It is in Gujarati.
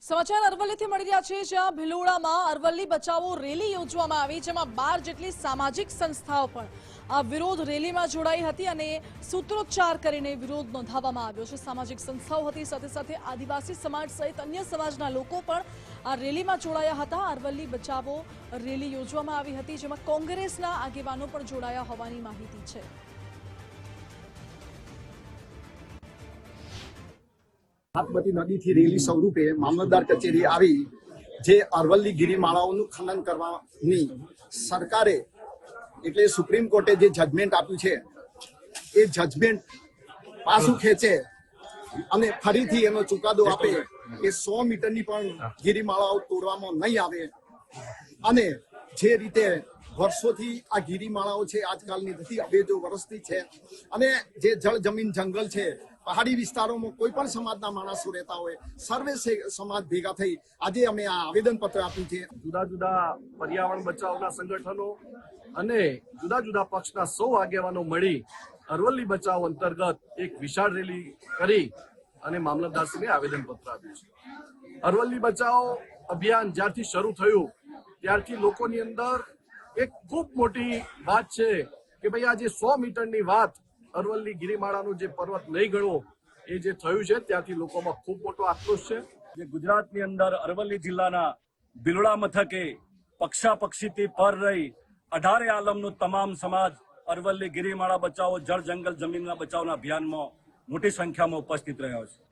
સમાચાર અરવલ્લીથી મળી રહ્યા છે, જ્યાં ભિલોડામાં અરવલ્લી બચાવો રેલી યોજવામાં આવી, જેમાં 12 જેટલી સામાજિક સંસ્થાઓ પણ આ વિરોધ રેલીમાં જોડાઈ હતી અને સૂત્રોચ્ચાર કરીને વિરોધ નોંધાવવામાં આવ્યો છે। સામાજિક સંસ્થાઓ હતી, સાથે સાથે આદિવાસી સમાજ સહિત અન્ય સમાજના લોકો પણ આ રેલીમાં જોડાયા હતા। અરવલ્લી બચાવો રેલી યોજવામાં આવી હતી, જેમાં કોંગ્રેસના આગેવાનો પણ જોડાયા હોવાની માહિતી છે। હાથમતી નદીથી રેલી સ્વરૂપે મામલતદાર કચેરી આવી, જે અરવલ્લી ગિરિમાળાઓનું ખનન કરવાની સરકારે એટલે સુપ્રીમ કોર્ટે જે જજમેન્ટ આપ્યું છે એ જજમેન્ટ પાછું ખેંચે અને ફરીથી એનો ચુકાદો આપે કે 100 મીટરની પણ ગિરિમાળાઓ તોડવામાં નહીં આવે। અને જે રીતે વર્ષોથી આ ગિરિમાળાઓ છે, આજકાલની નથી, અબેજો વર્ષથી છે, અને જે જળ જમીન જંગલ છે, પહાડી વિસ્તારોમાં કોઈ પણ સમાજના માણસો રહેતા હોય, સર્વે સમાજ ભેગા થઈ આજે અમે આ આવેદન પત્ર આપ્યું છે। જુદા જુદા પર્યાવરણ બચાવના સંગઠનો અને જુદા જુદા પક્ષના 100 આગેવાનો મળી અરવલ્લી બચાવ અંતર્ગત એક વિશાળ રેલી કરી અને મામલતદારશ્રીને આવેદન પત્ર આપ્યું છે। અરવલ્લી બચાવ અભિયાન જ્યારથી શરૂ થયું ત્યારથી લોકોની અંદર એક ખૂબ મોટી વાત છે કે ભાઈ આ જે 100 મીટરની વાત અરવલ્લી ગિરિમાળાનું જે પર્વત નહીં ગણવો એ જે થયું છે ત્યાંથી લોકોમાં ખૂબ મોટો આક્રોશ છે। જે ગુજરાતની અંદર અરવલ્લી જિલ્લાના ભિલોડા મથકે પક્ષાપક્ષીથી પર રહી 18 આલમનો તમામ સમાજ અરવલ્લી ગિરિમાળા બચાવો જળ જંગલ જમીનના બચાવના અભિયાનમાં મોટી સંખ્યામાં ઉપસ્થિત રહ્યો છે।